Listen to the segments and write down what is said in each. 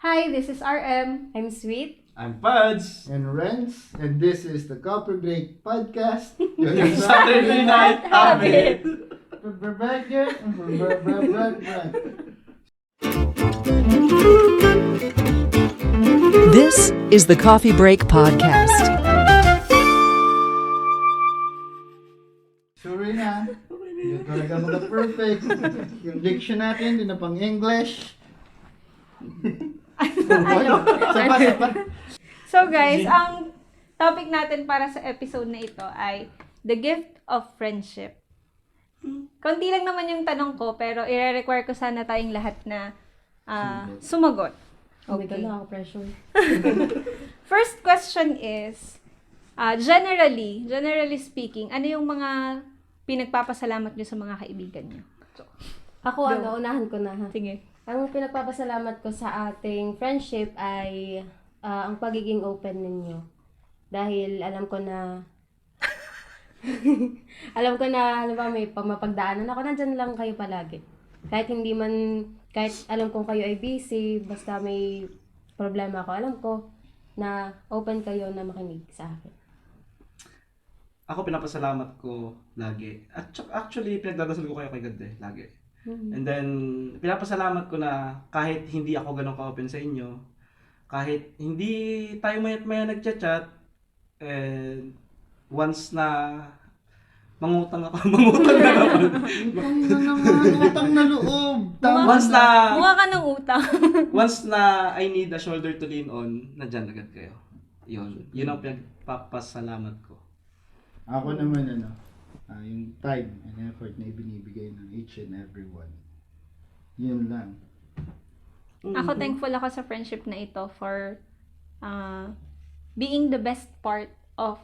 Hi, this is RM. I'm Sweet. I'm Puds. And Renz, and this is the Coffee Break Podcast. Your Saturday night habit. This is the Coffee Break Podcast. Sorry na. Hindi talaga mag-perfect. Yung diction natin, hindi na pang English. Sapa. So guys, ang topic natin para sa episode na ito ay the gift of friendship. Konti lang naman yung tanong ko, pero i-require ko sana tayong lahat na sumagot. Oh my God, nakaka-pressure. First question is, generally speaking, ano yung mga pinagpapasalamat nyo sa mga kaibigan nyo? Ako, unahan ko na ha. Sige. Ang pinagpapasalamat ko sa ating friendship ay ang pagiging open ninyo. Dahil alam ko na may mapagdaanan ako, nandyan lang kayo palagi. Kahit alam kong kayo ay busy, basta may problema ako, alam ko na open kayo na makinig sa akin. Ako pinapasalamat ko lagi. At actually, pinagdadasal ko kayo kay God lagi. And then, pinapasalamat ko na kahit hindi ako ganun ka-open sa inyo, kahit hindi tayo mayat-maya nagchat-chat, and once na mangutang na naman. Utang na loob. Mukha ka ng utang. Once na I need a shoulder to lean on, nandyan agad kayo. Yun ang pinagpapasalamat ko. Ako naman yung time and effort na ibinibigay ng each and everyone. Yun lang. Ako thankful ako sa friendship na ito for being the best part of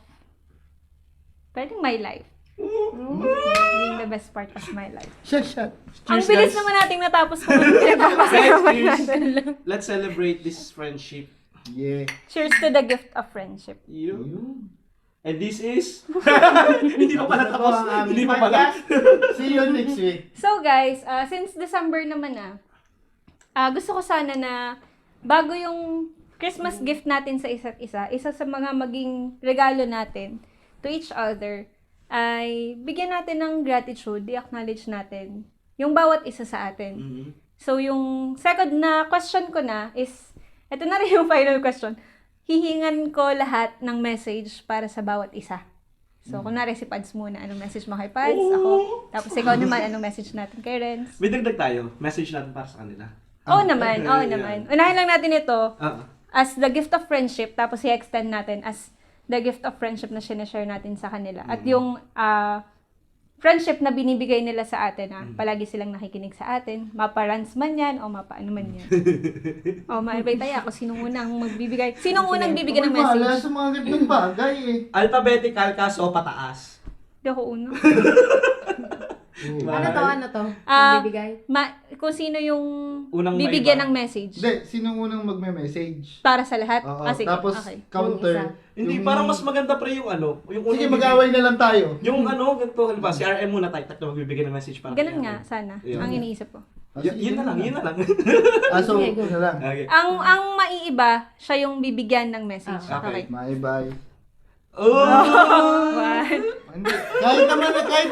my life. Being the best part of my life. Shut. Ang Cheers, bilis guys. naman nating natapos kung pinagpapasalamat Cheers. natin lang. Let's celebrate this friendship. Yeah. Cheers to the gift of friendship. And this is... Hindi pa pala tapos. Hindi pa pala. See you next week. So guys, since December naman gusto ko sana na bago yung Christmas gift natin sa isa't isa sa mga maging regalo natin to each other, ay bigyan natin ng gratitude, i-acknowledge natin yung bawat isa sa atin. Mhm. So yung second na question ko na is, ito na rin yung final question, hihingan ko lahat ng message para sa bawat isa. So, kunwari si Pads muna, anong message mo kay Pads? Ako. Tapos ikaw naman, anong message natin kay Renz? May dagdag tayo. Message natin para sa kanila. Oo naman. Unahin lang natin ito Ah. as the gift of friendship, tapos i-extend natin as the gift of friendship na sinashare natin sa kanila. At yung friendship na binibigay nila sa atin, palagi silang nakikinig sa atin, maparans man yan, o mapaano man yan. O, maibay tayo ako, sinong unang magbibigay? Sinong unang bibigyan ng Wala message? sa mga ganitong bagay Alphabetical kaso pataas. Hindi ako uno. Ano to? Magbibigay? Kung sino yung Unang bibigyan maiba. ng message. Hindi, sinong unang magme-message? Para sa lahat? Oo, Sige, tapos okay. counter. Hindi, parang mas maganda pre yung ano. Yung Sige, unang mag-away na lang tayo. Yung ano, ganito, halimbawa, si RM muna tayo, tatlo magbibigay ng message para Ganun kay nga, RM. sana. Yun. Ang iniisip ko. Yun na lang. So, Sige, go. na lang. Okay. Ang maiiba, siya yung bibigyan ng message. Okay. Bye-bye. Oh! One. Hindi. Kahit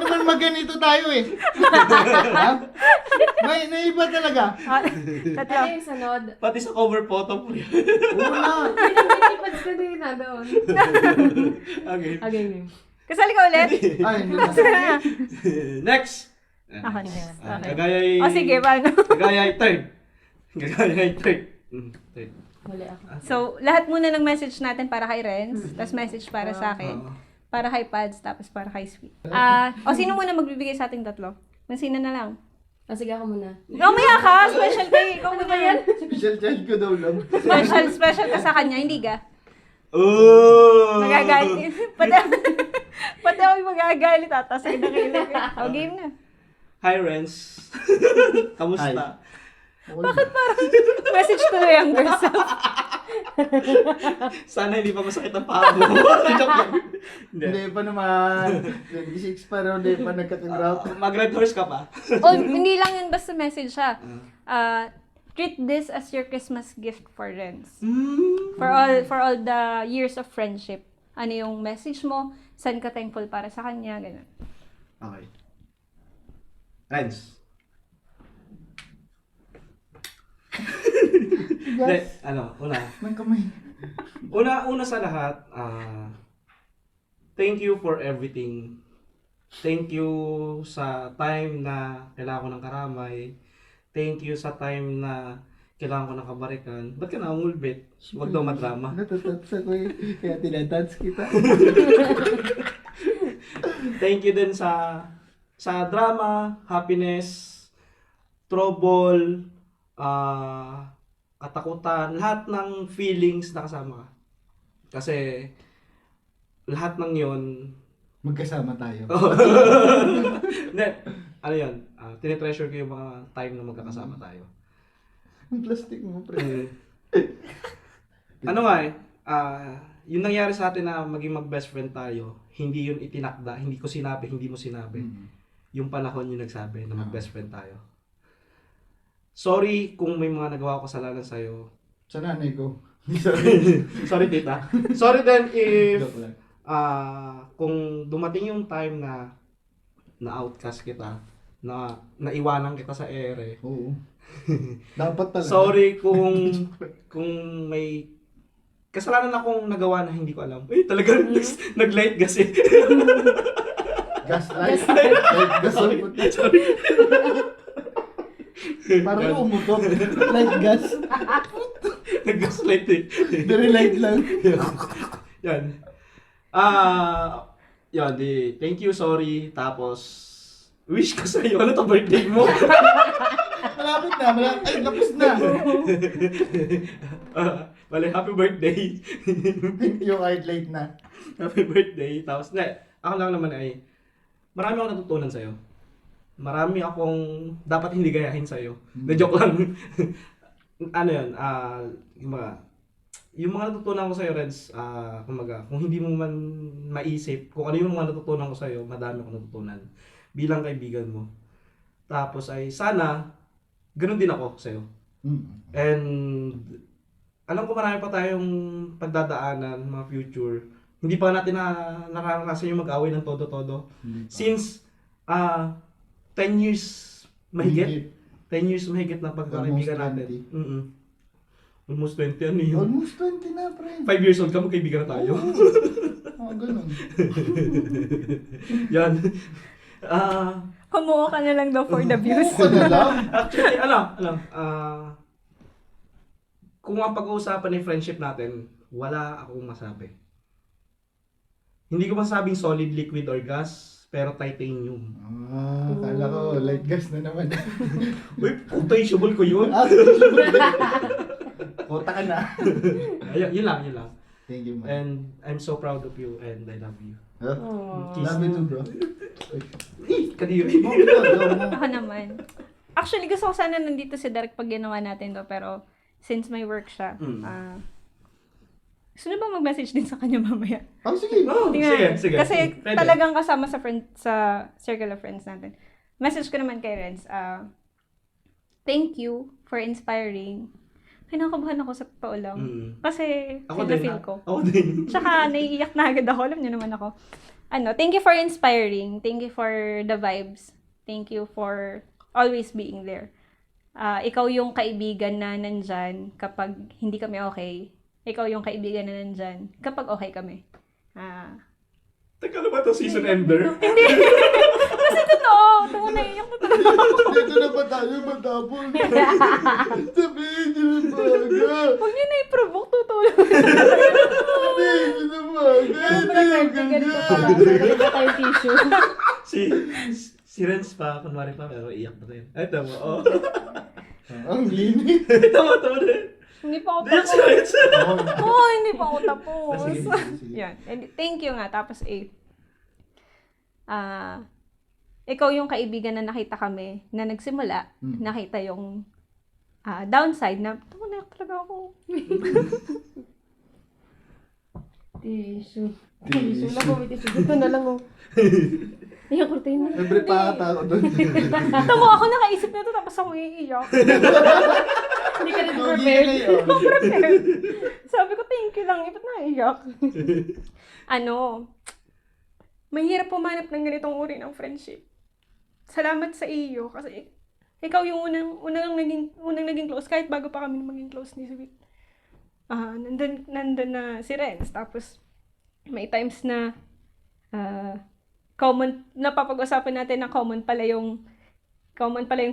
naman magganito tayo Ha? May naiba talaga. Tatlo. Ano yung sunod? Pati sa cover photo pre. Una. Pinag-ipads ko din na doon. Okay. Okay, game. Kasali ka ulit? Ay, hindi na. Next! Ako na. Okay. Kagaya ay... O sige, paano? Kagaya ay third. Third. Huli ako. So, lahat muna ng message natin para kay Renz, tapos message para sa akin, para kay Pads, tapos para kay Sweet. O sino muna magbibigay sa ating tatlo? Sino na lang? Sige ako muna. Mamaya ka! Special day! Ikaw muna yan. Special child ko daw lang. Special ka sa kanya, hindi ka? Oh! Magagalit. Pati ako yung magagalit. Tapos na kayo. O, game na. Hi, Renz. Kamusta? Bakit parang message to the younger self? Sana hindi pa masakit ang paa mo. Joke lang. Hindi pa naman. 26 pa raw, hindi pa nagkakagrout. Mag-red horse ka pa. O, hindi lang yun basta message siya. treat this as your Christmas gift for Renz. Mm. For all the years of friendship. Ano yung message mo? Saan ka thankful para sa kanya? Ganun. Okay. Renz. Hindi, una. Nang kamay. Una sa lahat, thank you for everything. Thank you sa time na kailangan ko ng karamay. Thank you sa time na kailangan ko ng kabarikan. Ba't ka naungulbit? Huwag daw madrama. Natatats ako eh. Kaya tinatats kita. Thank you din sa drama, happiness, trouble, katakutan, lahat ng feelings na kasama ka. Kasi lahat ng yon Magkasama tayo. hindi, ano yun, tinitreasure ko yung mga time na magkakasama tayo. Ang plastic mo, pre. Ano nga yung nangyari sa atin na maging mag-best friend tayo, hindi yun itinakda, hindi ko sinabi, hindi mo sinabi. Yung panahon yung nagsabi na mag-best friend tayo. Sorry kung may mga nagawa ko kasalanan sa'yo. Sa nanay ko. Sorry. Sorry, tita. Sorry din if Joke lang. kung dumating yung time na na-outcast kita, na naiwanan kita sa ere. Oo. Dapat talaga. Sorry kung may kasalanan akong nagawa na hindi ko alam. Talagang nag-light gas eh. Gaslight. Like, gas ang puti. Sorry. Parang umutot. Like gas. Nag-gaslight eh. Very light lang. Yan. Yan, thank you, sorry. Tapos, wish ko sa'yo. Ano to, birthday mo? Malapit na. Ay, tapos na. Bale, happy birthday. Thank you, kahit late na. Happy birthday. Tapos, ako lang naman ay, marami akong natutunan sa'yo. Marami akong dapat hindi gayahin sa'yo. Na-joke lang. Ano yun, yung mga natutunan ko sa'yo, Reds, kung hindi mo man maisip, kung ano yung mga natutunan ko sa'yo, madami akong natutunan bilang kaibigan mo. Tapos ay sana, ganun din ako sa'yo. And alam ko marami pa tayong pagdadaanan, mga future. Hindi pa natin nararanasan yung mag-away ng todo-todo. Since 10 years mahigit. 10 years mahigit na pagkakaibigan natin. Almost 20 ano yun? Almost 20 na, pre. 5 years old ka, magkaibigan na tayo. Ganun. Yan. Humuha ka na lang daw for the views. Oo ka na lang. Actually, kung ang pag-uusapan ng friendship natin, wala akong masabi. Hindi ko masabing solid, liquid, or gas, pero titanium. Kala ko, light gas na naman. Uy, potentiable ko yun. Kota ka na. Yun lang. Thank you, man. And I'm so proud of you and I love you. Love you too, bro. Kadiri. Ako naman. Actually, gusto ko sana nandito si Derek pag ginawa natin to, pero since may work siya, gusto na ba mag-message din sa kanya mamaya? Sige. Tingnan. Sige. Kasi Pwede. talagang kasama sa circle of friends natin. Message ko naman kay Renz, thank you for inspiring. Kinakabahan ako sa totoo lang. Kasi Ako din. feel ko. Ako din. Tsaka naiiyak na agad ako. Alam niyo naman ako. Thank you for inspiring. Thank you for the vibes. Thank you for always being there. Ikaw yung kaibigan na nandyan kapag hindi kami okay. Ikaw yung kaibigan na nandyan kapag okay kami. Teka na ba ito season ender? Hindi! Kasi totoo! Totoo, naiiyak na totoo. Dito na ba tayo matapos? Sabihin niyo na baga. Huwag niyo na i-provoke, totoo. Sabihin niyo na baga. Hindi yung Ganito ganyan. pala. Ganito tayo tissue. Si Renz pa, kunwari pa, pero iyak na rin. Ay, tama. Oh. Ang linis. Tama rin. Hindi pa ako Iyak si tapos. Renz. Hindi pa ako tapos. Sige. Yan. And thank you nga. Tapos ikaw yung kaibigan na nakita kami na nagsimula, nakita yung downside na, tumanak talaga ako. Tissue. Tissue lang po. Tissue. Ito na lang oh. Ayan, kurtina. Siyempre pa ako doon. Tamo ako nakaisip na ito tapos ako iiyak. Hindi ka rin Lugi ka prepared. na yun. Sabi ko, thank you lang. Ba't naiyak? Mahirap pumanap ng ganitong uri ng friendship. Salamat sa iyo kasi ikaw yung unang naging close kahit bago pa kami maging close ni Sweet. Nandun na si Renz. Tapos may times na napapag-usapan natin na common pala yung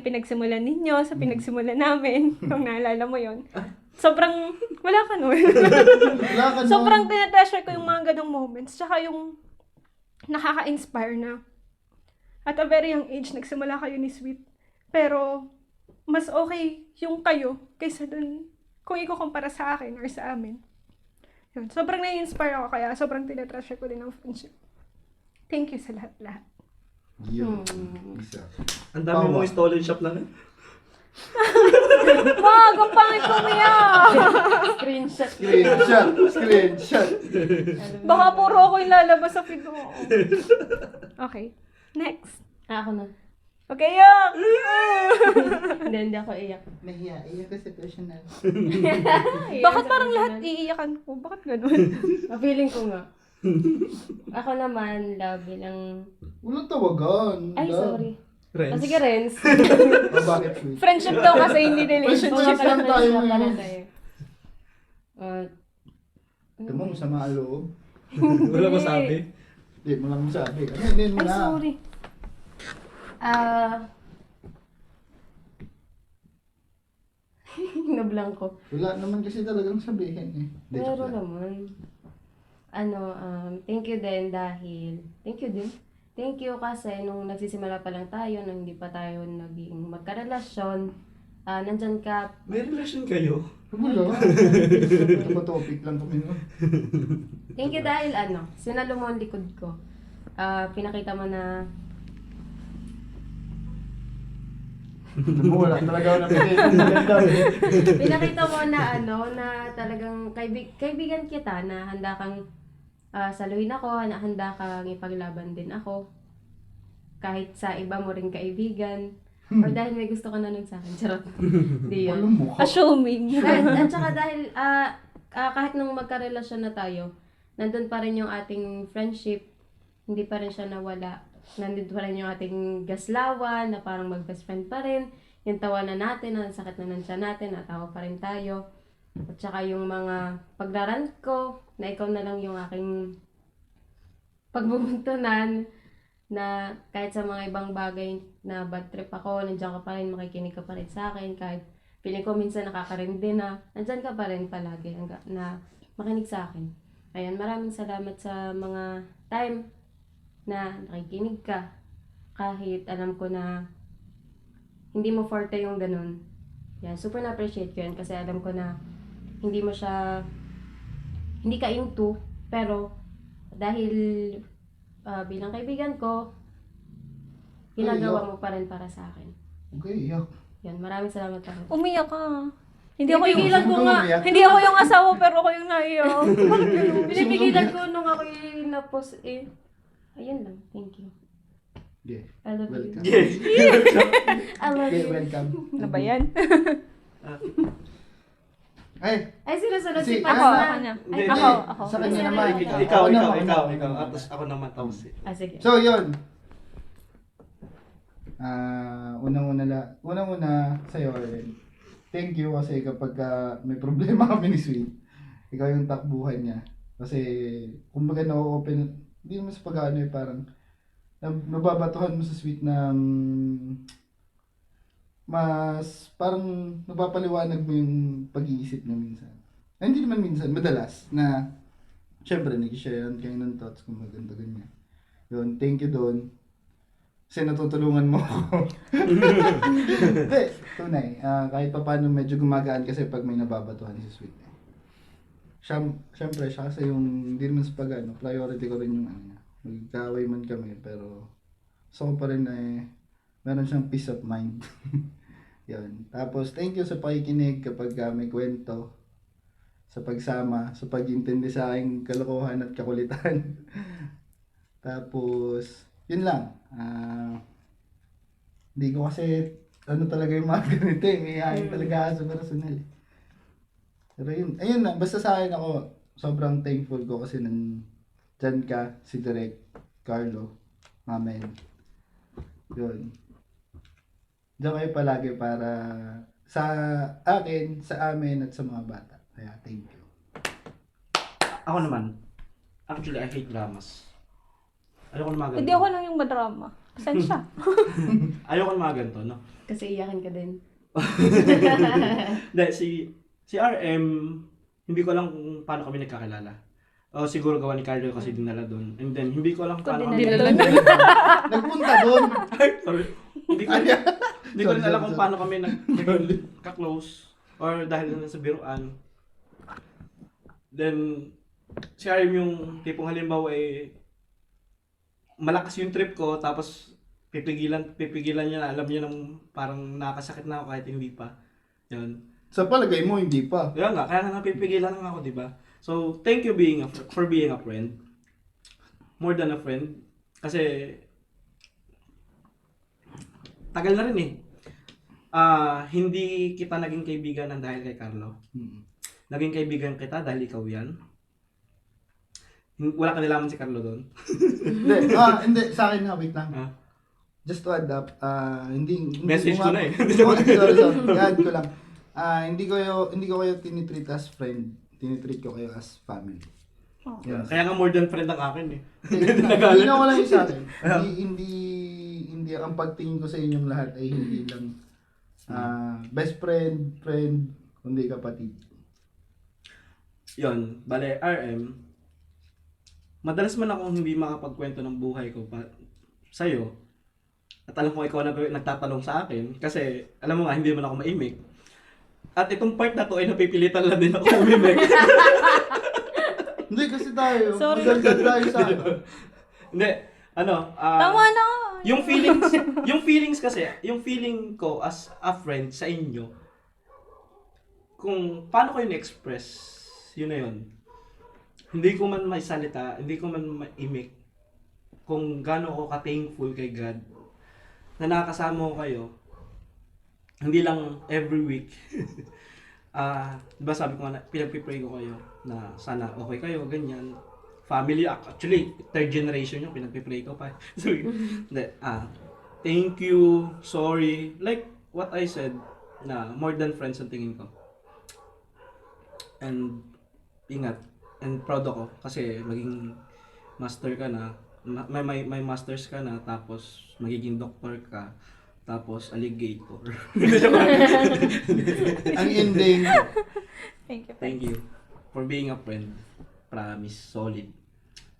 pinagsimulan ninyo sa pinagsimulan namin. Kung naalala mo yon. Sobrang, wala ka nun. Wala ka nun. Sobrang tinatreasure ko yung mga ganong moments. Tsaka yung nakaka-inspire na at a very young age, nagsimula kayo ni Sweet. Pero, mas okay yung kayo kaysa dun kung ikukumpara sa akin or sa amin. Yun. Sobrang na-inspire ako kaya sobrang tinatreasure ko din ang friendship. Thank you sa lahat-lahat. Yun. Isa. Ang dami mong stolen shop lang. Wag! Ang pangit ko umiyak! Screenshot. Screenshot. Baka puro ako yung lalabas sa feed mo. Okay. Next. Ako na. Okay, yak! Hindi ako iyak. Nahiya. Iya kasi personal. Bakit parang lahat iiyakan ko? Bakit ganun? Feeling ko nga. Ako naman, love, bilang... Walang tawagan. Ay, Love. sorry. Renz. Sige, Renz. Bakit sweet? Friendship daw kasi, hindi relationship. Friendship lang tayo Friendship lang ngayon. tayo. Ito mo, masama ang loob. Wala ko sabi. Hindi mo lang masabi. Ano mo Ay, na? sorry. Nablank ko. Wala naman kasi talagang sabihin eh. Hindi, joke Meron lang. naman. Thank you din dahil... Thank you din. Thank you kasi nung nagsisimula pa lang tayo, nung hindi pa tayo naging magkarelasyon, nandyan ka. May relasyon kayo? Wala. Ito ba topic lang kami nun? Thank you dahil sinalo mo ang likod ko. Pinakita mo na... Wala talaga ako napili. Pinakita mo na na talagang kaibigan kita na handa kang saluhin ako, na handa kang ipaglaban din ako. Kahit sa iba mo ring kaibigan. Or dahil may gusto ka na nun sa akin. Charot. Di yun. Walang mukha. Assuming. At saka dahil kahit nung magkarelasyon na tayo, nandun pa rin yung ating friendship. Hindi pa rin siya nawala. Nandun pa rin yung ating gaslawan na parang mag-best friend pa rin. Yung tawanan natin, ang sakit na nandiyan natin, natawa pa rin tayo. At saka yung mga pagrarant ko, na ikaw na lang yung aking pagbubuntunan, na kahit sa mga ibang bagay na bad trip ako, nandiyan ka pa rin, makikinig ka pa rin sa akin, kahit feeling ko minsan nakaka-rin na, nandiyan ka pa rin palagi na makinig sa akin. Ayan, maraming salamat sa mga time na nakikinig ka, kahit alam ko na hindi mo forte yung ganun. Yan, super na-appreciate ko yan kasi alam ko na hindi ka into, pero dahil bilang kaibigan ko, ginagawa mo pa rin para sa akin. Okay, iyak. Yan, maraming salamat pa rin. Umiyak ka. Hindi ako yung Pinipigilan ko nga. Umiyak. Hindi ako yung asawa pero ako yung naiyak. Bakit ganun? Pinipigilan ko nung ako yung na-post eh. Ayun lang, thank you. Yeah. I love Welcome. you. Yes. I love Okay, you. welcome. Ano ba yan? Ay, Ay, sinasunod Si- si Ako, Paz ako na. na. Hindi, Ako. sa kanya naman. Ikaw. Ako naman. Tapos ako naman tapos eh. Sige. So, yun. Unang-una sa'yo, thank you kasi kapag may problema kami ni Sweet, ikaw yung takbuhan niya. Kasi, kumbaga na-open, hindi naman sa pag-ano parang, nababatuhan mo sa Sweet ng mas parang napapaliwanag mo yung pag-iisip niya minsan. Ay, hindi naman minsan, madalas na syempre nag-share kayo ng thoughts kung maganda ganyan. Yun, thank you doon. Kasi natutulungan mo ako. Hindi, tunay. Kahit pa paano medyo gumagaan kasi pag may nababatuhan si Sweet. Syempre, siya kasi yung hindi naman sa pag-ano, priority ko rin yung ano. Magkaway man kami, pero gusto ko pa rin na meron siyang peace of mind. Yun. Tapos, thank you sa pakikinig kapag may kwento, sa pagsama, sa pag-intindi sa aking kalokohan at kakulitan. Tapos, yun lang. Hindi ko kasi ano talaga yung mga ganito eh. May hain talaga sa personal eh. Pero yun, ayun na, basta sa akin ako, sobrang thankful ko kasi dyan ka, si Direk, Carlo, Mamen. Yun. Diyan kayo palagi para sa akin, sa amin, at sa mga bata. Kaya, thank you. Ako naman, actually, I hate dramas. Ayoko na mga ganito. Hindi ako lang yung madrama. Saan siya? Ayoko na mga ganito, no? Kasi iyakin ka din. Hindi, si RM, hindi ko alam kung paano kami nagkakilala. O siguro gawa ni Carlo kasi dinala doon. And then, hindi ko alam kung paano kami... dinala Nagpunta doon. Ay, sorry. Hindi ko rin alam kung Sorry. paano kami nagka-close. Or dahil na sa biruan. Then, si RM yung tipong halimbawa malakas yung trip ko, tapos pipigilan niya na, alam niya nang parang nakakasakit na ako kahit hindi pa. Yun. Sa palagay mo, hindi pa. Kaya nga, kaya nga napipigilan lang ako, di ba? So, thank you for being a friend. More than a friend. Kasi, tagal na rin eh. Hindi kita naging kaibigan ng dahil kay Carlo. Naging kaibigan kita dahil ikaw yan. Wala ka nilaman si Carlo doon. Hindi, sa akin na, wait lang. Ah. Just to add up, hindi Message ko na eh. sorry, i-add ko lang. Hindi ko kayo tinitreat as friend, tinitreat ko kayo as family. Oh. Yes. Kaya nga more than friend ang akin eh. Hindi na wala yung sa akin. Hindi ang pagtingin ko sa inyong lahat ay hindi lang best friend, kundi kapatid. Yon, bale RM, madalas man akong hindi makapagkwento ng buhay ko sa'yo. At alam ko ikaw na nagtatanong sa akin kasi alam mo nga hindi man ako maimik. At itong part na to ay napipilitan lang din ako umimik. Hindi kasi tayo, Sorry. maganda tayo sa Hindi, Tama na! yung feelings kasi, yung feeling ko as a friend sa inyo, kung paano ko yun express, yun na yun. Hindi ko man may salita, hindi ko man maimik kung gaano ako ka-thankful kay God na nakakasama ko kayo. Hindi lang every week. Diba sabi ko nga, pinagpipray ko kayo na sana okay kayo, ganyan. Family, actually, third generation yung pinagpipray ko pa. So, hindi, thank you, sorry. Like what I said, na more than friends ang tingin ko. And, ingat. And proud ako kasi maging master ka na, may masters ka na, tapos magiging doctor ka, tapos alligator. ang ending. Thank you. Thank you for being a friend. Promise, solid.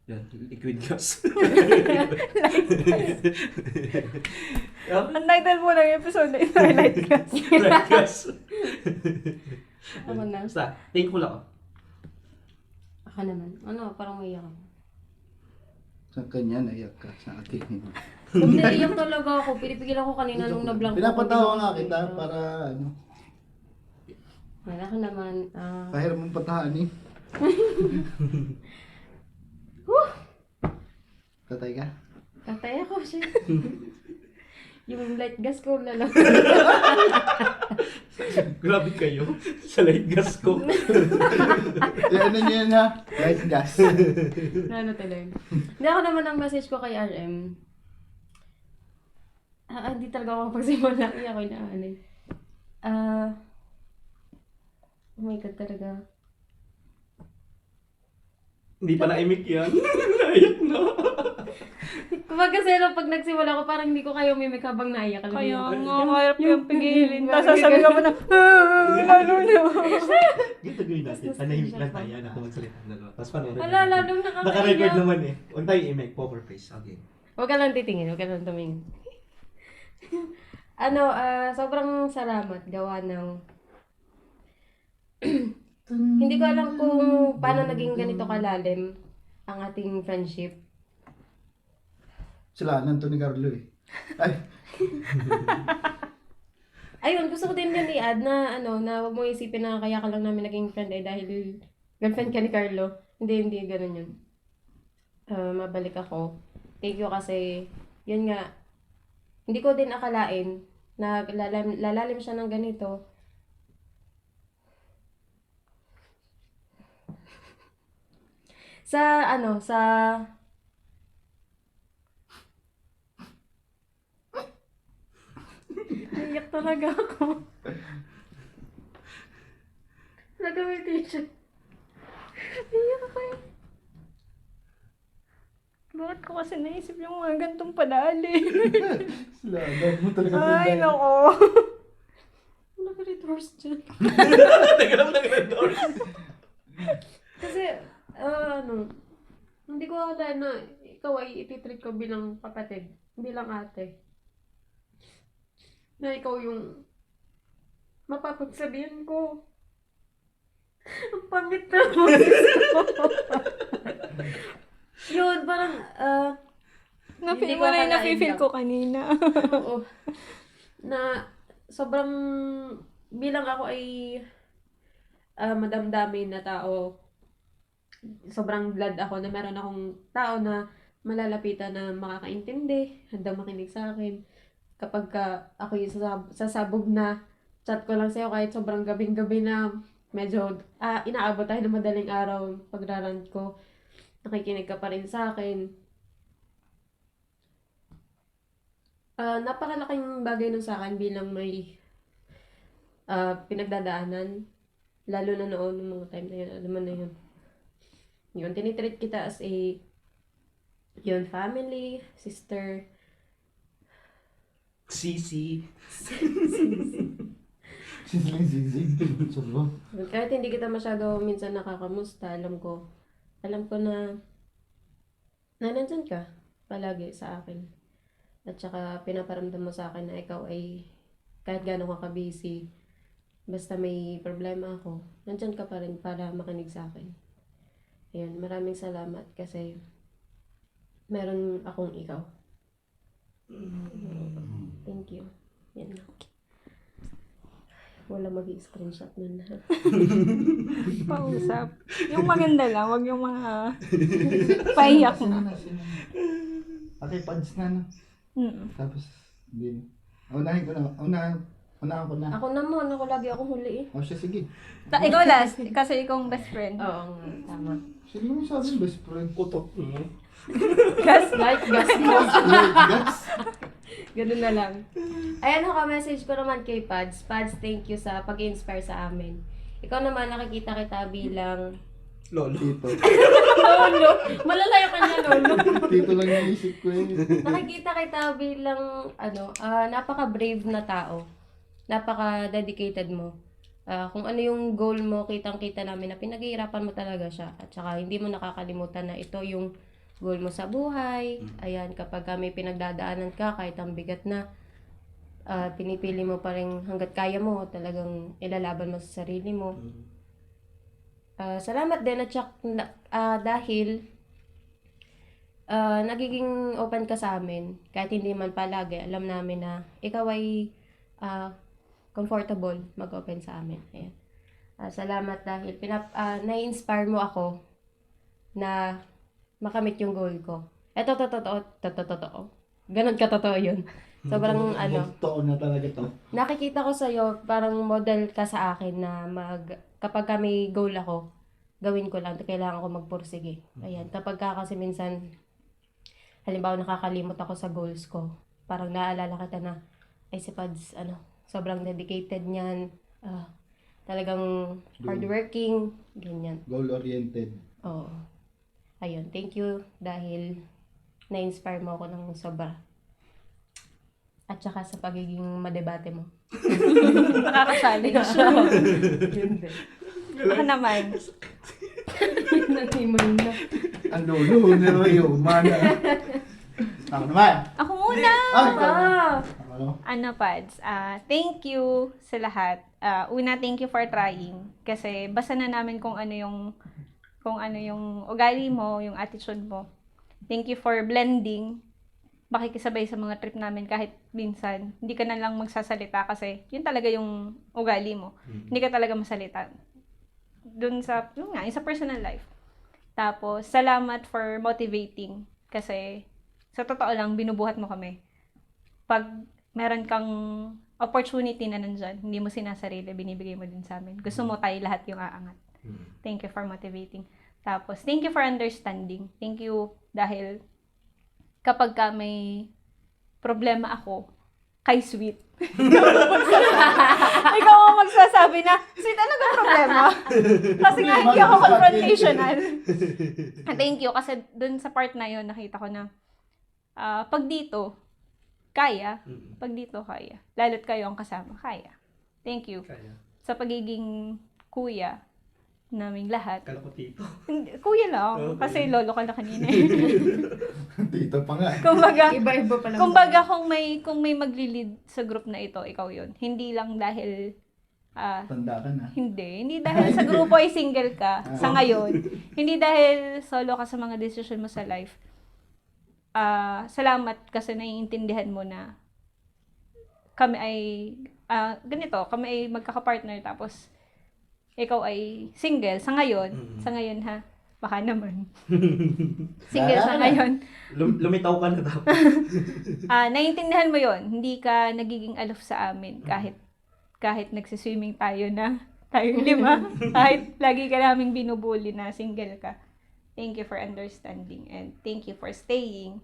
Yan, liquid gas. Ang title mo ng episode na ito ay Light Gas. Liquid gas. Ako na. Basta, thankful ako. Ako naman. Parang may iyak ako. Sa kanya, naiyak ka. Sa akin. Hindi, iyak talaga ako. Pinipigilan ko kanina nung na-blank Pinapatawa nga kita para Wala ko naman. kahit mong patahan eh. Tatay ka? Tatay ako siya. Yung light gas ko lang. Grabe kayo sa light gas ko. Ano nyo yan ha? Light gas. Ano talaga. Hindi ako naman ang message ko kay RM. Hindi talaga ako pagsimula. Hindi ako inaanin. Oh my God talaga. Hindi pa naimik yan. Naiyak na. Kapag kasi pag nagsimula ko, parang hindi ko kayo mimik habang naiyak. Alam mo Kaya yun? nga, hirap yung pigilin. Yung- Tapos sasabi ka mo na, lalo na. Ganito gawin natin. Panahimik lang tayo. Ano ako magsalita ng dalawa. Tapos panoorin Wala, lalong Naka-record nakakaiyak. naman eh. Huwag tayo i-make. Poker face. Okay. Huwag ka lang titingin, huwag ka lang tumingin. Sobrang salamat gawa ng... Hindi ko alam kung paano naging ganito kalalim ang ating friendship. Sila, nanto ni Carlo eh. Ay, Ayun, gusto ko din yan i-add na na huwag mo isipin na kaya ka lang namin naging friend dahil girlfriend ka ni Carlo. Hindi ganun yun. Mabalik ako. Thank you kasi, yun nga, hindi ko din akalain lalalim siya ng ganito. Sa Iyak talaga ako. Talaga may teacher. Iyak ako eh. Bakit ko kasi naisip yung mga gantong padali? Sila, dahil mo talaga Ay, pinag- nako. Wala ka rin horse dyan. Nagalam na ganun doon. Kasi, hindi ko akala na ikaw ay ititreat ko bilang kapatid, bilang ate. Na ikaw yung mapapagsabihan ko. Ang pangit na boses ko. Yun, parang, Na-feel Hindi mo ko na yung akalain na-feel na. ko kanina. oo, na sobrang, bilang ako ay madamdamin na tao, sobrang glad ako na meron akong tao na malalapitan na makakaintindi, handang makinig sa akin. Kapag ako yung sasabog na chat ko lang sa'yo kahit sobrang gabing-gabi na medyo inaabot tayo ng madaling araw pagrarant ko, nakikinig ka pa rin sa akin. Napakalaking bagay nun sa akin bilang may pinagdadaanan, lalo na noon, ng mga time na yun, alam mo na yun. Yun, tinitreat kita as a, yun, family, sister, Sisi. Sisling sisig. Sarap. kahit hindi kita masyado minsan nakakamusta, alam ko na nandyan ka palagi sa akin. At saka pinaparamdam mo sa akin na ikaw ay kahit gano'n ka ka-busy, basta may problema ako, nandyan ka pa rin para makinig sa akin. Ayun, maraming salamat kasi meron akong ikaw. Thank you. Yan lang. Wala mag-i-screenshot nun ha. Pausap. Yung maganda lang, wag yung mga paiyak na. Sino? Okay, pads na no. Tapos, hindi. Unahin ko na. Unahan ko na. Ako naman, ako lagi akong huli eh. O siya, sige. Ikaw last, kasi ikaw ang best friend. Oo nga, tama. Sino yung sabi best friend? Utot mo. Gaslight, gaslight. Gas. Ganun na lang. Ayan ho, ka-message ko naman kay Pads. Pads, thank you sa pag-inspire sa amin. Ikaw naman, nakikita kita bilang Lolo. Tito. lolo. Malalayo ka niya, lolo. Tito lang yung isip ko eh. Nakikita kita bilang, napaka-brave na tao. Napaka-dedicated mo. Kung ano yung goal mo, kitang-kita namin na pinaghihirapan mo talaga siya. At saka, hindi mo nakakalimutan na ito yung goal mo sa buhay. Ayan, kapag may pinagdadaanan ka, kahit ang bigat na, pinipili mo pa rin hanggat kaya mo, talagang ilalaban mo sa sarili mo. Salamat din at dahil nagiging open ka sa amin, kahit hindi man palagi, alam namin na ikaw ay comfortable mag-open sa amin. Ayan. Salamat dahil na-inspire mo ako na makamit yung goal ko. Eto, totoo. Ganon katotoo yun. Sobrang Totoo na talaga to. nakikita ko sa'yo, parang model ka sa akin na kapag may goal ako, gawin ko lang, kailangan ko magpursige. Ayan, kapag kasi minsan, halimbawa nakakalimot ako sa goals ko, parang naalala kita na, ay si Pads, sobrang dedicated niyan, talagang hardworking, ganyan. Goal-oriented. Oo. Ayun, thank you dahil na-inspire mo ako ng sobra. At saka sa pagiging madebate mo. Nakaka-challenge. Yun din. Ako naman. Natimol na. Ang lolo na yung mana. Ako naman. Ako muna! Ay, ikaw. Ako. Pads, thank you sa lahat. Una, thank you for trying. Kasi basa na namin kung ano yung ugali mo, yung attitude mo. Thank you for blending. Makikisabay sa mga trip namin kahit minsan. Hindi ka na lang magsasalita kasi yun talaga yung ugali mo. Hindi ka talaga masalita. Dun sa, yung sa personal life. Tapos, salamat for motivating. Kasi, sa totoo lang, binubuhat mo kami. Pag meron kang opportunity na nandyan. Hindi mo sinasarili, binibigay mo din sa amin. Gusto mo tayo lahat yung aangat. Thank you for motivating. Tapos, thank you for understanding. Thank you dahil kapag ka may problema ako, kay Sweet. Ikaw ang magsasabi na, Sweet, ano ka problema? Kasi nga hindi ako confrontational. Thank you. Kasi dun sa part na yun, nakita ko na pag dito, kaya. Pag dito, kaya. Lalo't kayo ang kasama, kaya. Thank you. Kaya. Sa pagiging kuya naming lahat. Kala ko tito. Kuya lang. Okay. Kasi lolo ka na kanina. eh. Dito pa nga. Kumbaga, Iba-iba pa lang. kumbaga kung may magli-lead sa group na ito, ikaw yun. Hindi lang dahil Tanda ka na. hindi dahil sa grupo ay single ka sa ngayon. Hindi dahil solo ka sa mga decision mo sa life. Salamat kasi naiintindihan mo na kami ay ganito, kami ay magkaka-partner tapos ikaw ay single sa ngayon. Sa ngayon ha, baka naman. Single sa ngayon. Lumitaw ka na daw. Naiintindihan mo yon. Hindi ka nagiging aloof sa amin kahit nagsiswimming tayo na tayong 5. Kahit lagi ka naming binubuli na single ka. Thank you for understanding and thank you for staying.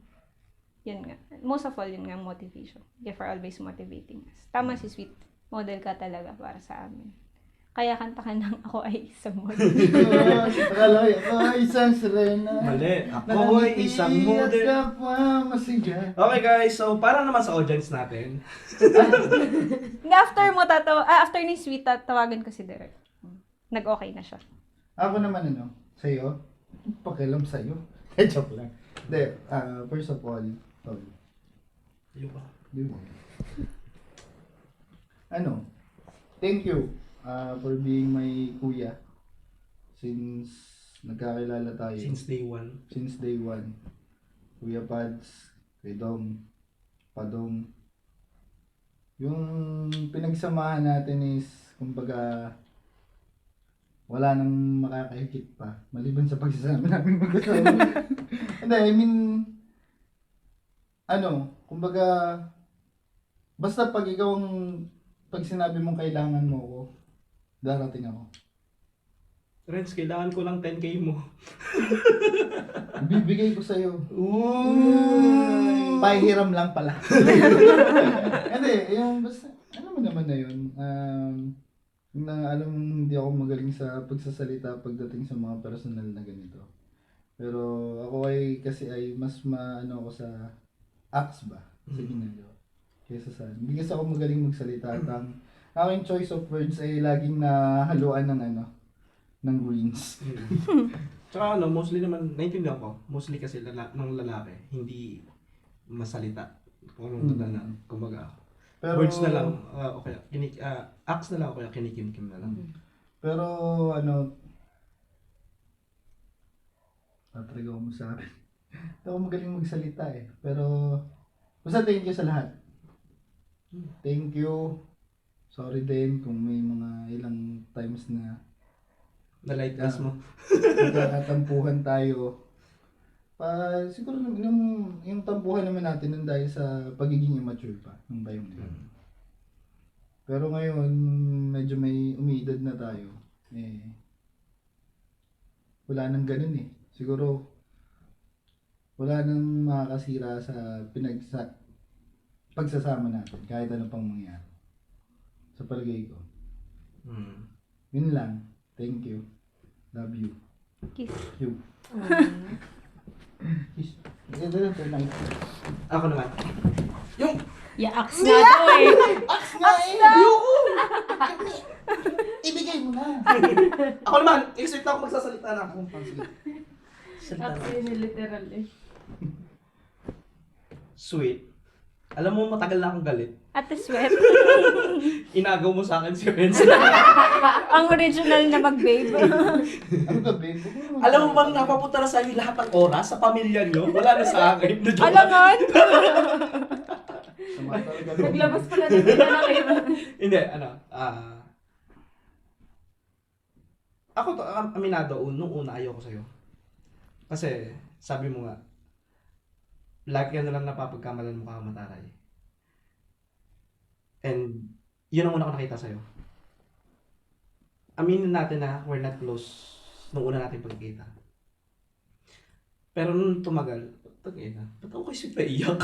Yun nga. Most of all, yun nga motivation. Thank you for always motivating us. Tama si Sweet. Model ka talaga para sa amin. Kaya kanta ka ng Ako Ay Isang Model. Akala ko, ako ay isang sirena. Mali. Ako ay isang model. Nakangiti at kapwa masiga. Okay guys, so para naman sa audience natin. After ni Sweet, tawagan ko si Derek. Nag-okay na siya. Ako naman sa'yo, pakialam sa'yo. Joke lang. Hindi, first of all, Yung ba? di mo. Thank you for being my kuya since nagkakilala tayo. Since day one. Since day one. Kuya Pads, kay Dong, Padong. Yung pinagsamahan natin is, kumbaga, wala nang makakahigit pa. Maliban sa pagsasama namin magkasama. Hindi, I mean, kumbaga, basta pag sinabi mong kailangan mo ako, darating ako. Renz, kailangan ko lang 10k mo. Bibigay ko sa'yo. Ooh! Pahiram lang pala. Hindi, yung basta, mo naman na yun. Alam mo, hindi ako magaling sa pagsasalita pagdating sa mga personal na ganito. Pero ako kasi mas ako sa acts ba? Sa ginagawa. Kesa sa, hindi kasi ako magaling magsalita at ang aking choice of words ay laging nahaluan ng greens. Tsaka mostly naman, naintindihan ko, mostly kasi ng lalaki, hindi masalita. Kung kumbaga, Pero, words na lang, okay, acts na lang, okay, kinikim-kim na lang. Pero tatragaw mo sa akin. Hindi ako magaling magsalita Pero, basta thank you sa lahat. Thank you. Sorry din kung may mga ilang times na Na-light gas mo. nagkakatampuhan tayo. Siguro yung tampuhan naman natin nun dahil sa pagiging immature pa ng time na yun. Pero ngayon, medyo may umiidad na tayo. Wala nang ganun Siguro, wala nang makakasira sa pagsasama natin kahit ano pang mangyari. Sa palagay ko. Yun lang. Thank you. Love you. Kiss. You. Kiss. Ito na ito. Ako naman. Yung, Aks nga daw Aks nga Ayoko! Ibigay mo na. ako naman, expect ako magsasalita na ako. Salita na. Aks yun literal Sweet. Alam mo, matagal na akong galit. Ate Sweat. Inagaw mo sa akin si Renz. Ang original na mag-babe. Ano ka, babe? Alam mo bang napapunta na sa'yo lahat ng oras sa pamilya nyo? Wala na sa akin. Alangan! Sama talaga. Naglabas pala ng lalaki. Hindi, ako to, aminado, nung una ayaw ko sa'yo. Kasi, sabi mo nga, lagi ka na lang napapagkamalan mo kamataray. And yun ang una ko nakita sa'yo. Aminin natin na we're not close nung una natin pagkikita. Pero nung tumagal, ba't ako kasi paiyak?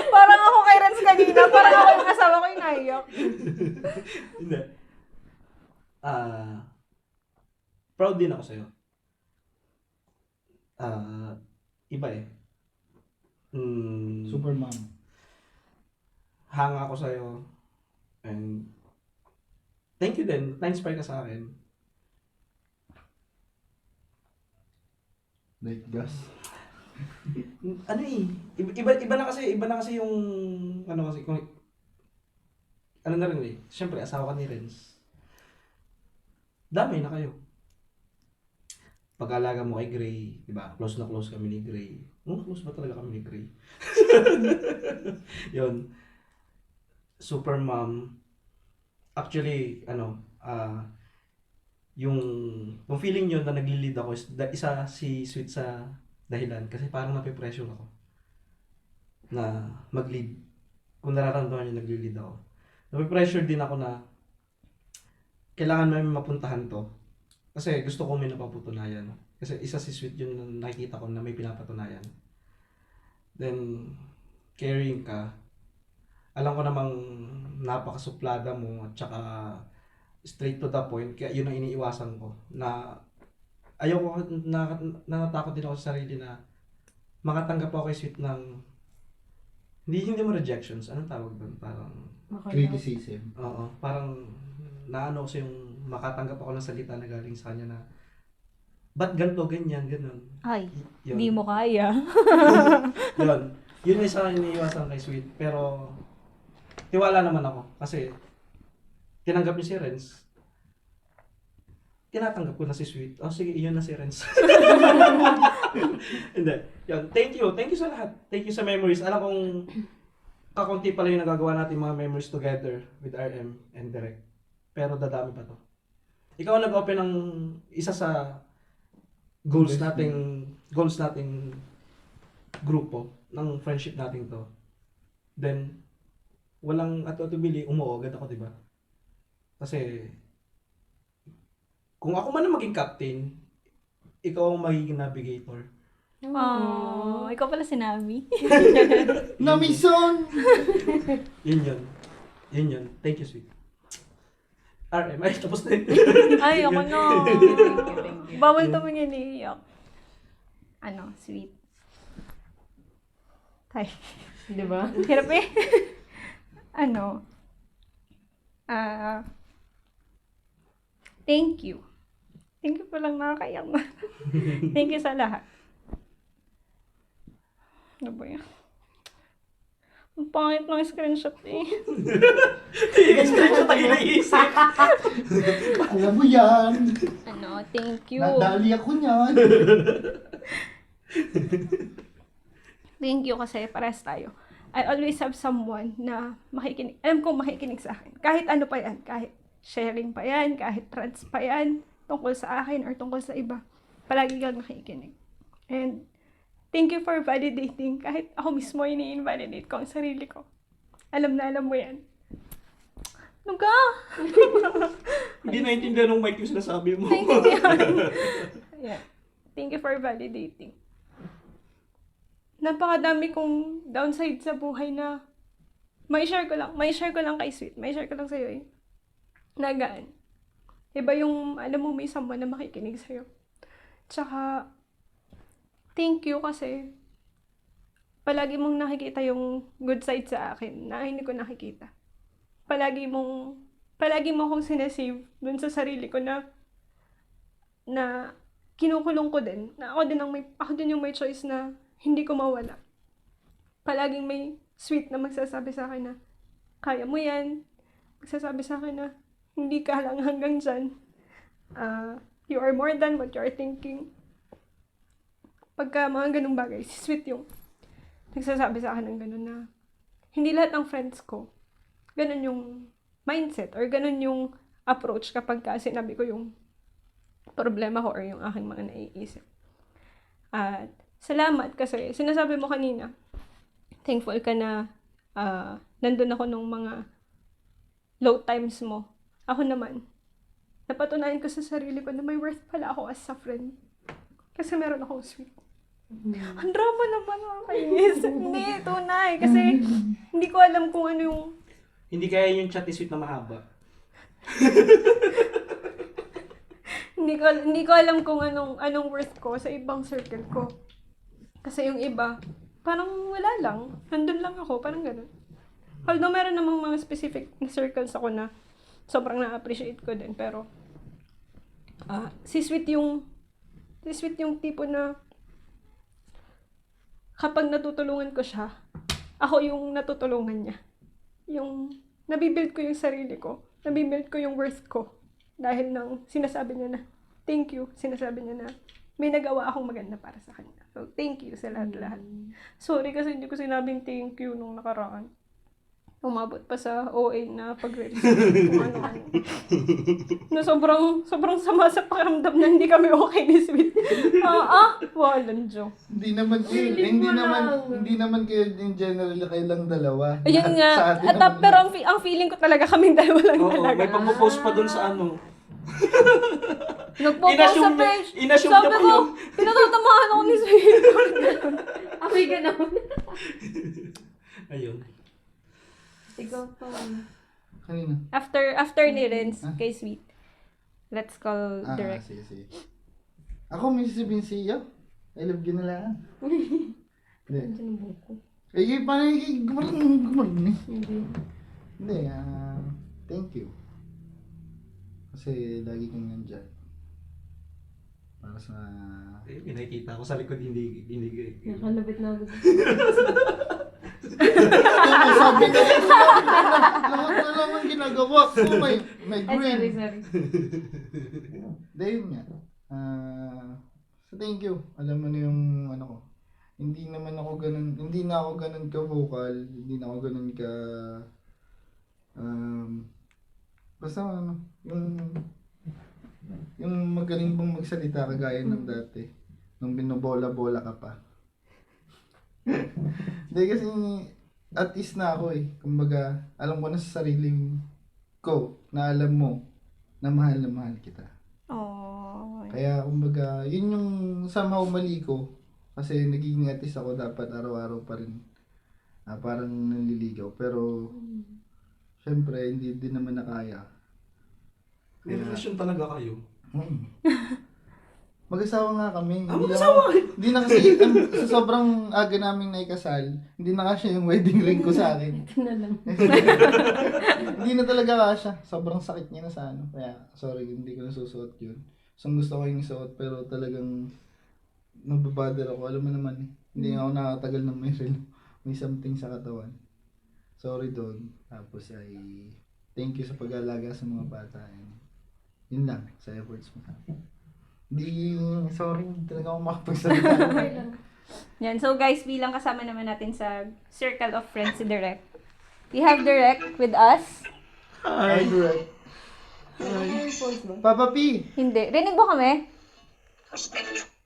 Parang ako kay Renz kanina. Parang ako yung asawa ko yung naiyak. Hindi. Proud din ako sa'yo. Iba eh. Superman. Hanga ako sa'yo. And thank you din. Na-inspire ka sa akin. Like gas. Ano eh. Iba na kasi yung ano kasi kung ano na rin eh. Siyempre asawa ka ni Renz. Dami na kayo. Pag-alaga mo kay Gray, di ba? Close na close kami ni Gray. Close ba talaga kami ni Gray? Yun. Super mom. Actually, yung feeling yun na nagli-lead ako is isa si Sweet sa dahilan. Kasi parang nape-pressure ako na mag-lead. Kung nararamdaman niya nagli-lead ako. Nape-pressure din ako na kailangan namin mapuntahan to. Kasi gusto ko may napapatunayan. Kasi isa si Sweet yun na nakikita ko na may pinapatunayan. Then, caring ka. Alam ko namang napakasuplada mo at saka straight to the point. Kaya yun ang iniiwasan ko. Na ayoko, natatakot din ako sa sarili na makatanggap ako kay Sweet ng hindi mo rejections. Anong tawag doon? Parang Criticism. oo, parang naano ko yung makatanggap ako ng salita na galing sa kanya na ba't ganito, ganyan, ganun. Ay, Yun. hindi mo kaya. Yun. Yun ay sa iniiwasan kay Sweet. Pero tiwala naman ako kasi tinanggap niya si Renz. Tinatanggap ko na si Sweet. Oh, sige, iyon na si Renz. Hindi. Yun. Thank you. Thank you sa lahat. Thank you sa memories. Alam kong kakunti pala yung nagagawa natin mga memories together with RM and Direk. Pero dadami pa to. Ikaw ang nag-open ng isa sa goals nating grupo ng friendship natin to. Then walang atutubili, umuo agad ako, 'di ba? Kasi kung ako man ang maging captain, ikaw ang magiging navigator. Oh, ikaw pala sinabi. Namison! Yun. Thank you, Sweet. RM, ay, tapos na yun. Ay, ako na. Thank you. Bawal tumingin iiyak. Sweet. Tay. Di ba? Hirap eh. Thank you. Thank you palang nakakaiyak na. Thank you sa lahat. Ano ba yan? Ang pangit ng screenshot eh. Screenshot ang iniisip. Alam mo yan. Thank you. Nadali ako niyan. Thank you kasi pares tayo. I always have someone na makikinig. Alam kong makikinig sa akin. Kahit ano pa yan. Kahit sharing pa yan. Kahit trans pa yan. Tungkol sa akin or tungkol sa iba. Palagi kang nakikinig. And thank you for validating. Kahit ako mismo ini-invalidate ko ang sarili ko. Alam mo yan. Ano ka? Hindi naintindihan ng mic yung sinasabi mo. Naintindihan. Yeah. Thank you for validating. Napakadami kong downside sa buhay na may share ko lang kay Sweet. May share ko lang sa'yo eh. Nagaan. Iba yung, alam mo, may someone na makikinig sa'yo. Tsaka, thank you kasi palagi mong nakikita yung good side sa akin na hindi ko nakikita. Palagi mo akong sinasave dun sa sarili ko na kinukulong ko din. Na ako din yung may choice na hindi ko mawala. Palaging may Sweet na magsasabi sa akin na kaya mo yan. Magsasabi sa akin na hindi ka lang hanggang dyan. You are more than what you are thinking. Pagka mga ganung bagay, si Sweet yung nagsasabi sa akin ng ganun na hindi lahat ng friends ko ganun yung mindset or ganun yung approach kapag sinabi ko yung problema ko or yung aking mga naiisip. At salamat kasi sinasabi mo kanina, thankful ka na nandun ako nung mga low times mo. Ako naman, napatunayan ko sa sarili ko na may worth pala ako as a friend. Kasi meron akong sweet. Ang drama naman mga kainis. Hindi, tunay. Kasi hindi ko alam kung ano yung... Hindi kaya yung chat ni Sweet na mahaba. Hindi ko alam kung anong worth ko sa ibang circle ko. Kasi yung iba, parang wala lang. Nandun lang ako, parang ganun. Although meron namang mga specific na circles ako na sobrang na-appreciate ko din. Pero, si Sweet yung tipo na kapag natutulungan ko siya, ako yung natutulungan niya. Yung nabibuild ko yung sarili ko. Nabibuild ko yung worth ko. Dahil nang sinasabi niya na, thank you. Sinasabi niya na, may nagawa akong maganda para sa kanya. So, thank you sa lahat-lahat. Sorry kasi hindi ko sinabing thank you nung nakaraan. Umabot pa sa OA na pag-release. Kung ano-ano. Na sobrang sama sa pakiramdam na hindi kami okay ni Sweet. Walang joke. Hindi naman kayo in general kayo lang dalawa. Ayun Sa nga. atin At, naman pero ang feeling ko talaga kaming dalawa lang Oo, talaga. may pagpo-post pa dun sa ano. Nagpo-post sa Inassume niya- page. inassume Sabi niya pa ko, yun. pinatatamaan ako ni Sweet. Ako'y gano'n. Ayun. Ikaw pa. Kanina. After ni Renz kay Sweet. Let's call direct. Sige. Ako may sasabihin siya. I love you na lang. Hindi. Nandiyan ang buko. Paano yung gumaling? Hindi, thank you. Kasi lagi kang nandyan. Para sa... Eh, pinakita ko sa likod, hindi. Nakalabit na agad. Sabi na yun, lahat na lang ang ginagawa ko. May green. Sorry. Dahil nga. So thank you. Alam mo na yung ano ko. Hindi na ako ganun ka-vocal. Hindi na ako ganun ka... basta ano, yung magaling bang magsalita kagaya ng dati. Nung binobola-bola ka pa. Hindi kasi at least na ako eh. Kumbaga, alam ko na sa sariling ko na alam mo na mahal kita. Oh. Kaya kumbaga, yun yung somehow mali ko. Kasi nagiging artist ako dapat araw-araw pa rin. Parang nanliligaw. Pero, syempre, hindi din naman nakaya. May relasyon talaga kayo. Mag-asawa nga kami. Mag-asawa? Hindi na kasi, sa sobrang aga naming naikasal, hindi na kasi yung wedding ring ko sa akin. Ito na lang. Hindi na talaga kasya. Sobrang sakit niya na sa ano. Kaya, sorry, hindi ko nasusuot yun. So, gusto ko yung isuot, pero talagang nababother ako. Alam mo naman eh. Hindi ako nakatagal ng may something sa katawan. Sorry doon. Tapos ay, thank you sa pag-alaga sa mga bata. Yun lang, sa efforts mo. Sorry, hindi talaga ako makapagsalita. Yan. So guys, bilang kasama naman natin sa circle of friends si Direk. We have Direk with us. Hi, Direk. Papa P! Hindi. Rinig mo kami?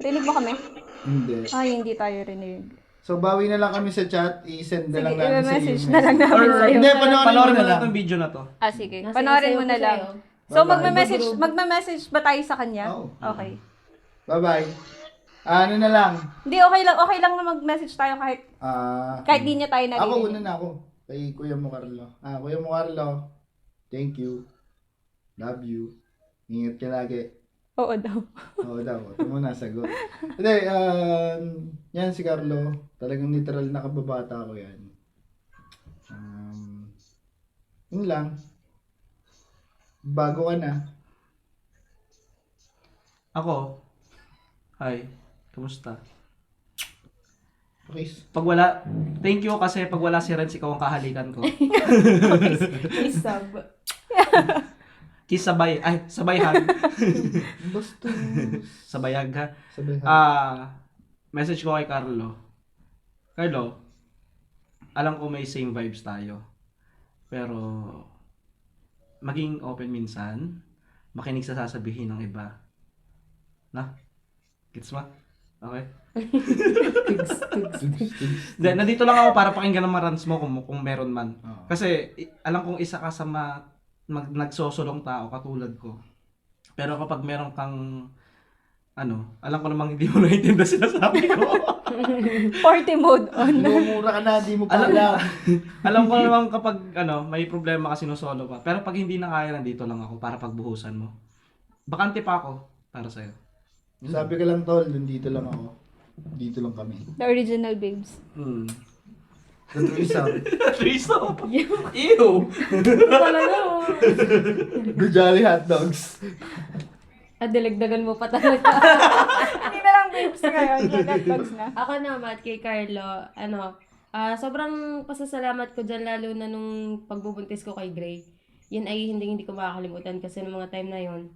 Rinig mo kami? Hindi. Hindi tayo rinig. So, bawi na lang kami sa chat. I-send na Sige, lang namin sa i-message email. na lang namin sa'yo. Hindi, panoorin Panoorin mo mo na na lang. itong video na to. Sige. Nasa Panoorin isayo mo na ko lang. sa'yo. So, Bye-bye. magme-message ba tayo sa kanya? Oo. Okay. Bye-bye. Ano na lang? Hindi, okay lang na mag-message tayo kahit di niya tayo narinig. Ako, una na ako. Kay Kuya mo Carlo. Kuya mo Carlo, thank you. Love you. Ingat ka lagi. Oo daw. Oo daw. Ito muna, sagot. Hindi, yan si Carlo. Talagang literal na kababata ko yan. Yun lang. Bago ka na. Ako, hi, kamusta? Please. Pag wala, thank you kasi pag wala si Renz, ikaw ang kahalikan ko. Isab. Kiss sabayhan. Basta. Sabayag ha. Sabi Message ko kay Carlo. Carlo, alam ko may same vibes tayo. Pero, maging open minsan, makinig sa sasabihin ng iba. Na? Gets mo? Okay? Tigs, tigs. Hindi, nandito lang ako para pakinggan ang marans mo kung meron man. Oo. Kasi alam kong isa ka sa nagsosolong tao katulad ko. Pero kapag meron kang alam ko namang hindi mo naiintindihan sinasabi ko. Party mode on. Minumura ka na, di mo pa Alam- alam. Alam ko namang kapag may problema ka sinusolo pa. Pero pag hindi na kaya, nandito lang ako para pagbuhusan mo. Bakante pa ako para sa'yo. Sabi ka lang, tol, nandito lang ako. Dito lang kami. The original babes. The threesome. Triso! Ew! Talaga, oh. The Jolly Hot Dogs. Dilagdagan mo pa talaga. Hindi na lang babes ngayon. Nag-dogs na. Ako naman, kay Carlo, sobrang pasasalamat ko dyan, lalo na nung pagbubuntis ko kay Gray. Yun ay hindi ko makakalimutan kasi nung mga time na yon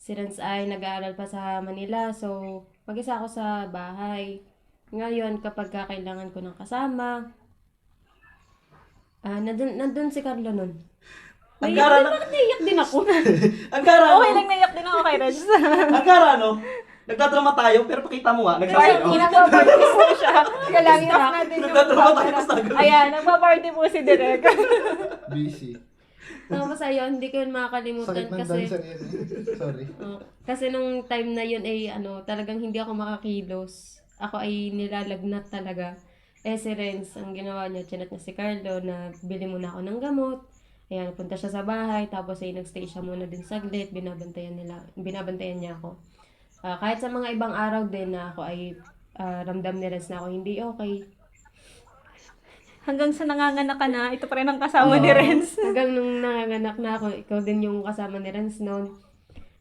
si Renz ay nag-aaral pa sa Manila, so mag-isa ako sa bahay. Ngayon, kapag kailangan ko ng kasama, nandun si Carlo nun. Ang gara na... Bakit naiyak din ako? Ang gara, Okay lang, naiyak din ako kay Reg. Ang gara, nagdadrama tayo, pero pakita mo nga, nagsasayaw. Nagpa-party po siya. Kaya lang, i-off natin yung Nagtatrabaho tayo camera. sa gawin. Ayan, nagpa-party po si Direk. Busy. Tapos ayun, hindi ko yun makakalimutan Sakit ng kasi... dancer yan eh. Sorry. Kasi nung time na yun ay talagang hindi ako makakilos. Ako ay nilalagnat talaga. Si Renz, ang ginawa niya, chinat niya si Carlo na bili muna ako ng gamot. Ayan, punta siya sa bahay, tapos ay nagstay siya muna din saglit, binabantayan niya ako. Kahit sa mga ibang araw din na ako ay ramdam ni Renz na ako hindi okay. Hanggang sa nanganganak ka na, ito pa rin ang kasama ni Renz. Hanggang nung nanganganak na ako, ikaw din yung kasama ni Renz noon.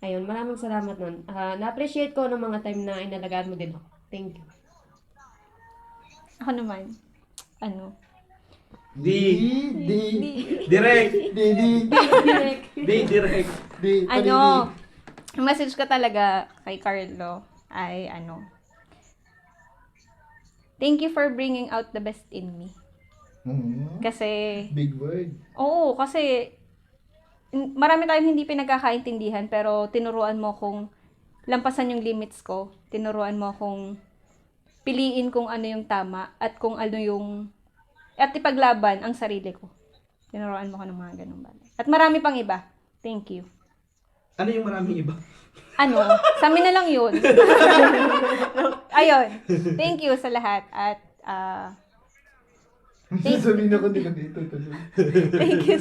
Ayun, maraming salamat nun. Na-appreciate ko ng mga time na inalagaan mo din ako. Thank you. Ako naman, Direct! Direct. ang message ko talaga kay Carlo ay thank you for bringing out the best in me. Kasi, Big word. oo, kasi marami tayong hindi pinagkakaintindihan pero tinuruan mo kung lampasan yung limits ko. Tinuruan mo kung piliin kung ano yung tama at kung ano yung at ipaglaban ang sarili ko. Tinuruan mo ko ng mga ganung bagay. At marami pang iba. Thank you. Ano yung maraming iba? Sa amin na lang yun. Ayun. Thank you sa lahat. At, Sabihin ako dito dito. thank you.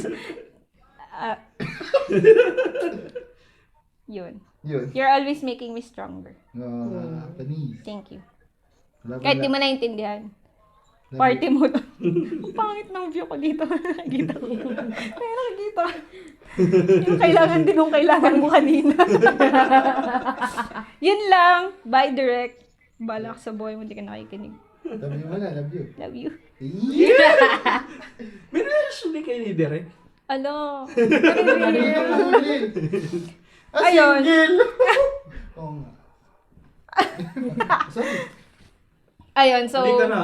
Yun. Yun. You're always making me stronger. Panis. Thank you. Wala Kahit pala. di mo naintindihan. Party mode. Ang pangit ng view ko dito. Nakikita ko. Kaya nakikita. Yung kailangan mo kanina. Yun lang. Bye, Direct. Bala ka sa buhay mo, hindi ka nakikinig. Love you muna, love you. Love you. May relasyon din kayo ni Direk? Alo. Ayun. Ayun. Single! Oo nga. Sorry. Ayun, so, Hindi ka na.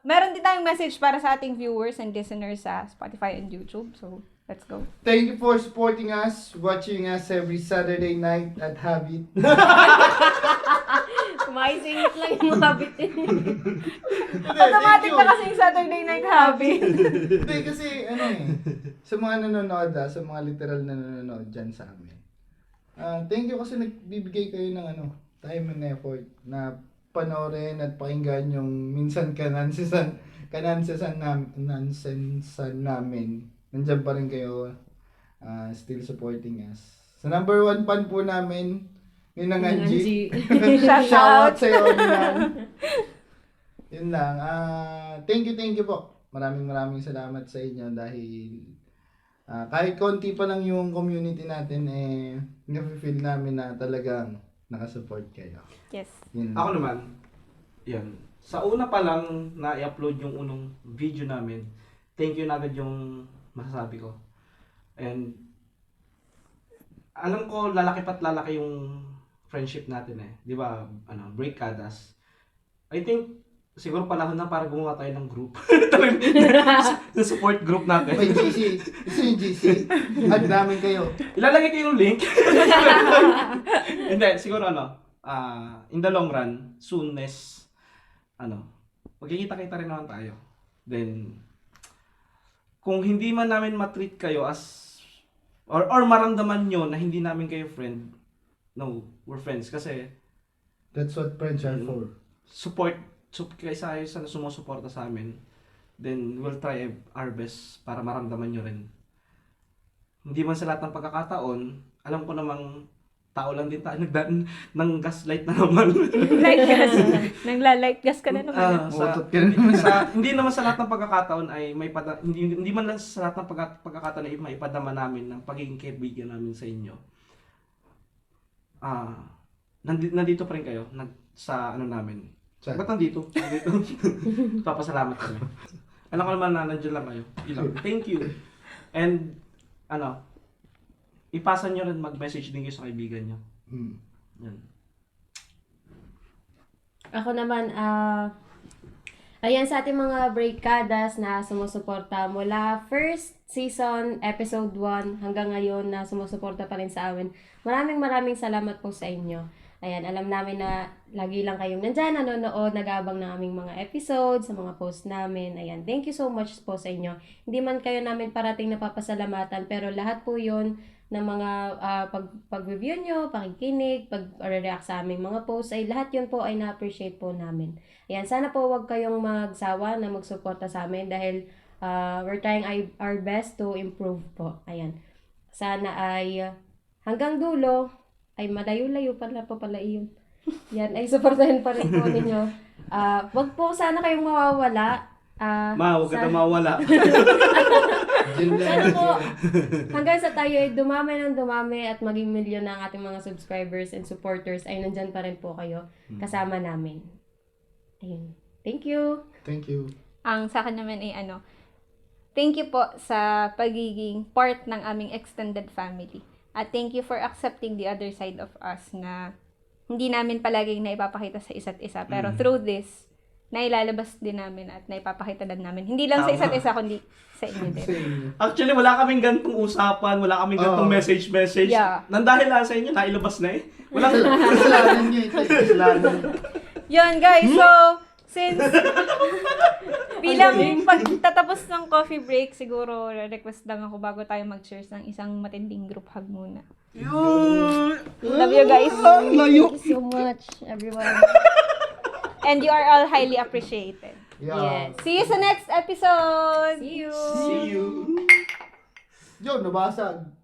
meron din tayong message para sa ating viewers and listeners sa Spotify and YouTube. So, let's go. Thank you for supporting us, watching us every Saturday night at Habit. Kumaisingit lang yung habit eh. Automatic na kasi yung Saturday Night Hobby. Hindi kasi sa mga nanonood sa mga literal na nanonood dyan sa amin. Thank you kasi nagbibigay kayo ng time and effort na panoorin at pakinggan yung minsan kanansesan namin. Nandiyan pa rin kayo still supporting us. Sa number 1 fan po namin, yun ang Angie. Shout out sa'yo, Ninan. Yun lang. Thank you po. Maraming salamat sa inyo dahil kahit konti pa lang yung community natin, nafe-feel namin na talagang nakasupport kayo. Yes. Yun lang. Ako naman, yan. Sa una pa lang na i-upload yung unang video namin, thank you na agad yung masasabi ko. And alam ko lalaki pat lalaki yung friendship natin eh. 'Di ba? Break kadas. I think siguro panahon na para gumawa tayo ng group. Sa support group natin. May GC. Gusto yung GC. Add namin kayo. Ilalagay ko yung link. Hindi, siguro in the long run, soonness, magkikita-kita rin naman tayo. Then, kung hindi man namin matreat kayo as, or maramdaman nyo na hindi namin kayo friend, no, we're friends. Kasi, That's what friends are for. support kaysa kayo sa sumusuporta sa amin, then we'll try our best para maramdaman nyo rin. Hindi man sa lahat ng pagkakataon, alam ko namang tao lang din tayo, ng gaslight na naman. Light gas. Nagla-light gas ka na naman. Utot ka na naman. Hindi naman sa lahat ng pagkakataon ay hindi man lang sa lahat ng pagkakataon ay maipadama namin ng pagiging kaibigan namin sa inyo. Nandito pa rin kayo sa namin. Saan? Ba't nandito? Papasalamat kami. Alam ko naman na nandiyan lang kayo. Ilang. Thank you. And ipasa nyo rin, mag-message din kayo sa kaibigan nyo. Yan. Ako naman, ayan sa ating mga breakadas na sumusuporta mula first season, episode 1 hanggang ngayon na sumusuporta pa rin sa amin. Maraming salamat po sa inyo. Ayan, alam namin na lagi lang kayong nandyan, nanonood, nag-aabang ng aming mga episodes, sa mga post namin. Ayan, thank you so much po sa inyo. Hindi man kayo namin parating napapasalamatan, pero lahat po yun ng mga pag-review nyo, pakikinig, pag-react sa aming mga posts, ay lahat yun po ay na-appreciate po namin. Ayan, sana po wag kayong magsawa na magsuporta sa amin dahil we're trying our best to improve po. Ayan, sana ay hanggang dulo, ay malayo-layo pala iyon. Yan, ay supportahan pa rin po ninyo. Wag po sana kayong mawawala. Huwag ka na mawala. Sana po, hanggang sa tayo ay dumami at maging milyon na ang ating mga subscribers and supporters, ay nandyan pa rin po kayo kasama namin. Ayun. Thank you. Thank you. Ang sa akin naman ay thank you po sa pagiging part ng aming extended family. At thank you for accepting the other side of us na hindi namin palaging naipapakita sa isa't isa. Pero through this, nailalabas din namin at naipapakita din namin. Hindi lang sa isa't isa, kundi sa inyo din. Actually, wala kaming gantong usapan, wala kaming gantong message. Yeah. Nandahil lang sa inyo, nailabas na eh. Wala Kasalanan niyo ito. Kasalanan. Yun guys, so since bilang pagtatapos ng coffee break, siguro request lang ako bago tayo mag-cheers ng isang matinding group hug muna. Love you guys. Thank you so much, everyone. And you are all highly appreciated. Yes. See you sa next episode! See you. See you. Yo, nabasag.